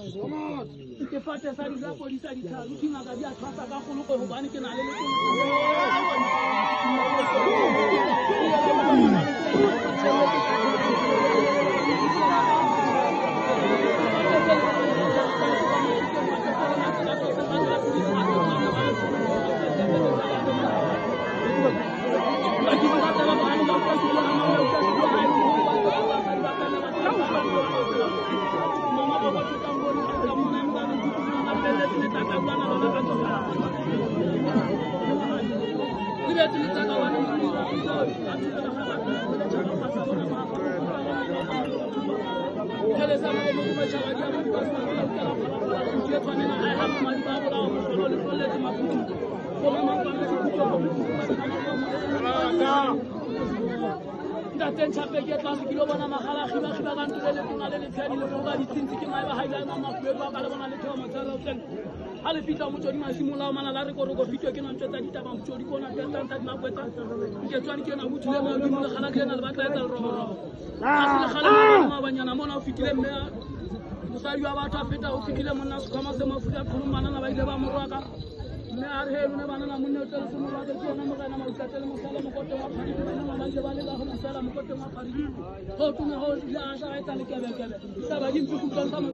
ke fate sa di polisa di tla lukinga ka dia tshwasa ka go go bane ke na le Daten chape ke tla kilo bona magala khiba khiba ka ntulele tona le tshedi le go ba ditsinti ke mai ba haila mama go ba ka le bona le thomo tsara o tseng ha le fitla mo tsodi ma simula mana la re go fitwe ke nantse tsa ditaba mo tsodi bona ke tantsa di makweta ke tswani ke na buthile mo di mo gala ke na le batla etsa le robo ha se le gala ma banyana mona o fitile mme mosadi wa batho a feta o fikile monna se khoma se mo futa khulumana na ba ile ba morwaka mme a re hele bana na monne o tsela se mo ba ke tsena mo kana mo tlatele mo sala mo kote wa phadi bana ba le ba le ba go sala mo kote wa phadi ho tuna ho la sa etsa le kebe sa ba di mpuku ka